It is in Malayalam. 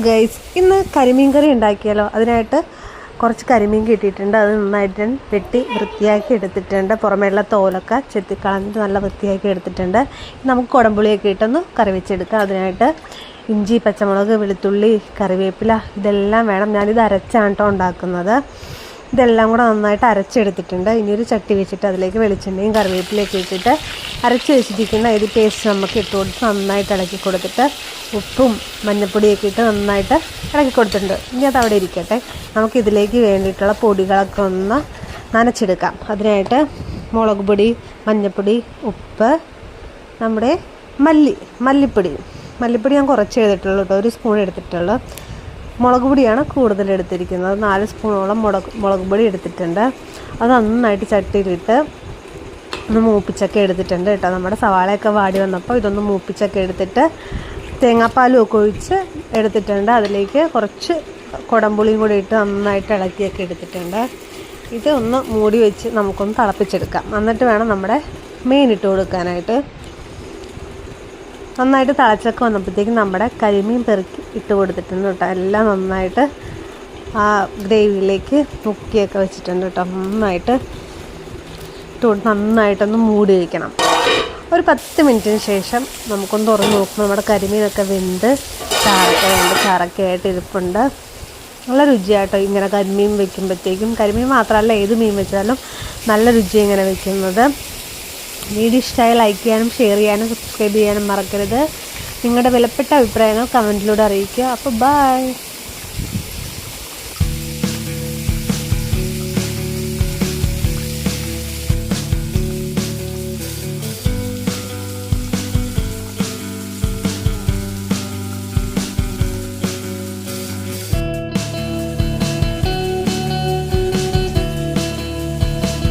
ഗൈസ്, ഇന്ന് കരിമീൻ കറി ഉണ്ടാക്കിയാലോ. അതിനായിട്ട് കുറച്ച് കരിമീൻ കിട്ടിയിട്ടുണ്ട്. അത് നന്നായിട്ട് വെട്ടി വൃത്തിയാക്കി എടുത്തിട്ടുണ്ട്. പുറമേയുള്ള തോലൊക്കെ ചെത്തിക്കളഞ്ഞിട്ട് നല്ല വൃത്തിയാക്കി എടുത്തിട്ടുണ്ട്. നമുക്ക് കുടംപുളിയൊക്കെ ഇട്ടൊന്ന് കറി വെച്ചെടുക്കാം. അതിനായിട്ട് ഇഞ്ചി, പച്ചമുളക്, വെളുത്തുള്ളി, കറിവേപ്പില ഇതെല്ലാം വേണം. ഞാനിത് അരച്ചാണ് കേട്ടോ ഉണ്ടാക്കുന്നത്. ഇതെല്ലാം കൂടെ നന്നായിട്ട് അരച്ചെടുത്തിട്ടുണ്ട്. ഇനിയൊരു ചട്ടി വെച്ചിട്ട് അതിലേക്ക് വെളിച്ചെണ്ണയും കറിവേപ്പിലയൊക്കെ ഇട്ടിട്ട് അരച്ച് വെച്ചിരിക്കുന്ന ഇത് പേസ്റ്റ് നമുക്ക് ഇട്ട് കൊടുത്ത് നന്നായിട്ട് ഇളക്കി കൊടുത്തിട്ട് ഉപ്പും മഞ്ഞൾപ്പൊടിയൊക്കെ ഇട്ട് നന്നായിട്ട് ഇളക്കി കൊടുത്തിട്ടുണ്ട്. ഇനി അത് അവിടെ ഇരിക്കട്ടെ. നമുക്കിതിലേക്ക് വേണ്ടിയിട്ടുള്ള പൊടികളൊക്കെ ഒന്ന് നനച്ചെടുക്കാം. അതിനായിട്ട് മുളക് പൊടി, മഞ്ഞൾപ്പൊടി, ഉപ്പ്, നമ്മുടെ മല്ലിപ്പൊടി ഞാൻ കുറച്ച് എടുത്തിട്ടുള്ളൂ കേട്ടോ. 1 സ്പൂൺ എടുത്തിട്ടുള്ളൂ. മുളക് പൊടിയാണ് കൂടുതൽ എടുത്തിരിക്കുന്നത്. 4 സ്പൂണോളം മുളക് പൊടി എടുത്തിട്ടുണ്ട്. അത് നന്നായിട്ട് ചട്ടിയിലിട്ട് ഒന്ന് മൂപ്പിച്ചൊക്കെ എടുത്തിട്ടുണ്ട് കേട്ടോ. നമ്മുടെ സവാളയൊക്കെ വാടി വന്നപ്പോൾ ഇതൊന്ന് മൂപ്പിച്ചൊക്കെ എടുത്തിട്ട് തേങ്ങാപ്പാലും ഒക്കെ ഒഴിച്ച് എടുത്തിട്ടുണ്ട്. അതിലേക്ക് കുറച്ച് കുടംപുളിയും കൂടി ഇട്ട് നന്നായിട്ട് ഇളക്കിയൊക്കെ എടുത്തിട്ടുണ്ട്. ഇത് ഒന്ന് മൂടി വെച്ച് നമുക്കൊന്ന് തിളപ്പിച്ചെടുക്കാം. എന്നിട്ട് വേണം നമ്മുടെ മീൻ ഇട്ട് കൊടുക്കാനായിട്ട്. നന്നായിട്ട് തിളച്ചൊക്കെ വന്നപ്പോഴത്തേക്കും നമ്മുടെ കരിമീൻ പെറുക്കി ഇട്ട് കൊടുത്തിട്ടുണ്ട് കേട്ടോ. എല്ലാം നന്നായിട്ട് ആ ഗ്രേവിയിലേക്ക് മുക്കിയൊക്കെ വെച്ചിട്ടുണ്ട് കേട്ടോ. നന്നായിട്ടൊന്ന് മൂടി വയ്ക്കണം. ഒരു 10 മിനിറ്റിന് ശേഷം നമുക്കൊന്ന് തുറന്ന് നോക്കുമ്പോൾ നമ്മുടെ കരിമീനൊക്കെ വെന്ത് ചാറൊക്കെ ആയിട്ട് ഇരിപ്പുണ്ട്. നല്ല രുചിയായിട്ടോ ഇങ്ങനെ കരിമീൻ വെക്കുമ്പോഴത്തേക്കും. കരിമീൻ മാത്രമല്ല, ഏത് മീൻ വെച്ചാലും നല്ല രുചി ഇങ്ങനെ വെക്കുന്നത്. വീഡിയോ ഇഷ്ടമായി ലൈക്ക് ചെയ്യാനും ഷെയർ ചെയ്യാനും സബ്സ്ക്രൈബ് ചെയ്യാനും മറക്കരുത്. നിങ്ങളുടെ വിലപ്പെട്ട അഭിപ്രായങ്ങൾ കമൻറ്റിലൂടെ അറിയിക്കുക. അപ്പോൾ ബൈ.